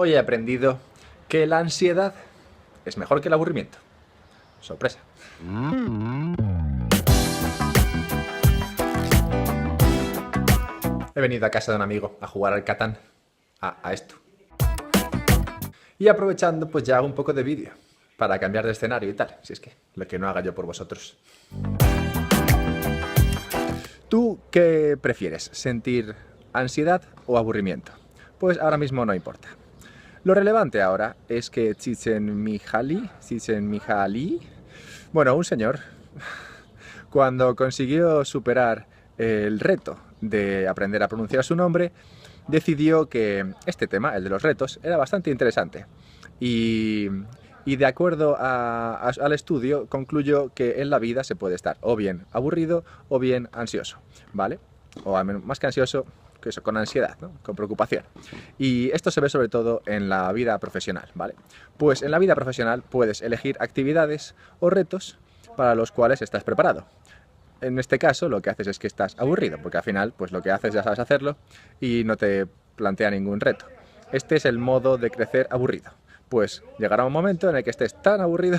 Hoy he aprendido que la ansiedad es mejor que el aburrimiento. Sorpresa. He venido a casa de un amigo a jugar al Catán, a esto. Y aprovechando, pues ya hago un poco de vídeo para cambiar de escenario y tal. Si es que lo que no haga yo por vosotros. ¿Tú qué prefieres? ¿Sentir ansiedad o aburrimiento? Pues ahora mismo no importa. Lo relevante ahora es que Csikszentmihalyi, bueno, un señor, cuando consiguió superar el reto de aprender a pronunciar su nombre, decidió que este tema, el de los retos, era bastante interesante. Y de acuerdo al estudio, concluyó que en la vida se puede estar o bien aburrido o bien ansioso, ¿vale? O al menos, más que ansioso, que eso, con ansiedad, ¿no? Con preocupación. Y esto se ve sobre todo en la vida profesional, ¿vale? Pues en la vida profesional puedes elegir actividades o retos para los cuales estás preparado. En este caso lo que haces es que estás aburrido, porque al final pues lo que haces ya sabes hacerlo y no te plantea ningún reto. Este es el modo de crecer aburrido. Pues llegará un momento en el que estés tan aburrido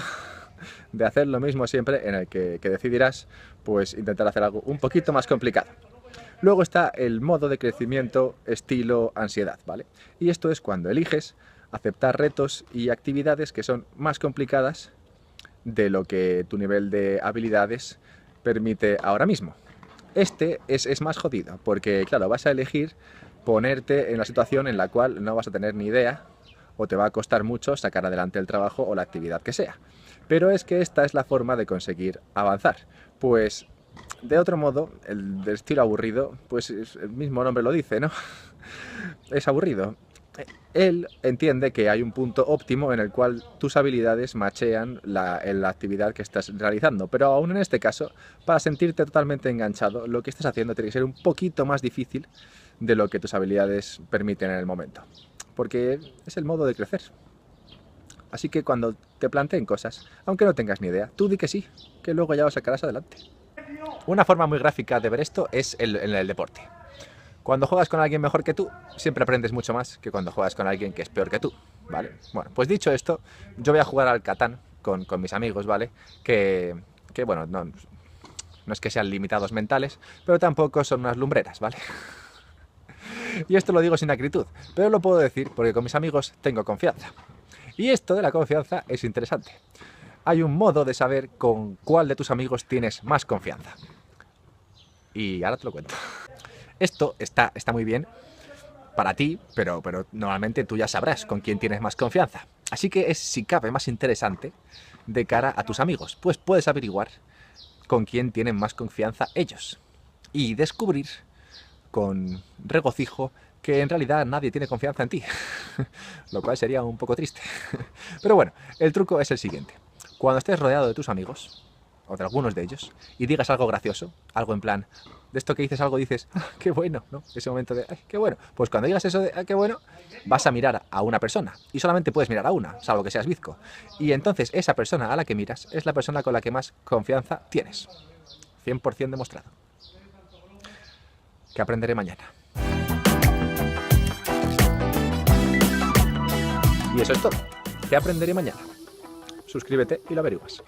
de hacer lo mismo siempre, en el que decidirás pues intentar hacer algo un poquito más complicado. Luego está el modo de crecimiento estilo ansiedad, ¿vale? Y esto es cuando eliges aceptar retos y actividades que son más complicadas de lo que tu nivel de habilidades permite ahora mismo. Este es más jodido, porque claro, vas a elegir ponerte en la situación en la cual no vas a tener ni idea o te va a costar mucho sacar adelante el trabajo o la actividad que sea. Pero es que esta es la forma de conseguir avanzar, pues de otro modo, el del estilo aburrido, pues el mismo nombre lo dice, ¿no? Es aburrido. Él entiende que hay un punto óptimo en el cual tus habilidades machean la actividad que estás realizando, pero aún en este caso, para sentirte totalmente enganchado, lo que estás haciendo tiene que ser un poquito más difícil de lo que tus habilidades permiten en el momento, porque es el modo de crecer. Así que cuando te planteen cosas, aunque no tengas ni idea, tú di que sí, que luego ya lo sacarás adelante. Una forma muy gráfica de ver esto es en el deporte. Cuando juegas con alguien mejor que tú, siempre aprendes mucho más que cuando juegas con alguien que es peor que tú, ¿vale? Bueno, pues dicho esto, yo voy a jugar al Catán con mis amigos, ¿vale? Que bueno, no es que sean limitados mentales, pero tampoco son unas lumbreras, ¿vale? Y esto lo digo sin acritud, pero lo puedo decir porque con mis amigos tengo confianza. Y esto de la confianza es interesante. Hay un modo de saber con cuál de tus amigos tienes más confianza. Y ahora te lo cuento. Esto está muy bien para ti, pero normalmente tú ya sabrás con quién tienes más confianza. Así que es, si cabe, más interesante de cara a tus amigos. Pues puedes averiguar con quién tienen más confianza ellos. Y descubrir con regocijo que en realidad nadie tiene confianza en ti. Lo cual sería un poco triste. Pero bueno, el truco es el siguiente. Cuando estés rodeado de tus amigos, o de algunos de ellos, y digas algo gracioso, algo en plan, de esto que dices algo, dices, ¡ah, qué bueno!, ¿no? Ese momento de, ¡ay, qué bueno! Pues cuando digas eso de, ¡ay, qué bueno!, vas a mirar a una persona, y solamente puedes mirar a una, salvo que seas bizco. Y entonces esa persona a la que miras es la persona con la que más confianza tienes. 100% demostrado. ¿Qué aprenderé mañana? Y eso es todo. ¿Qué aprenderé mañana? Suscríbete y lo averiguas.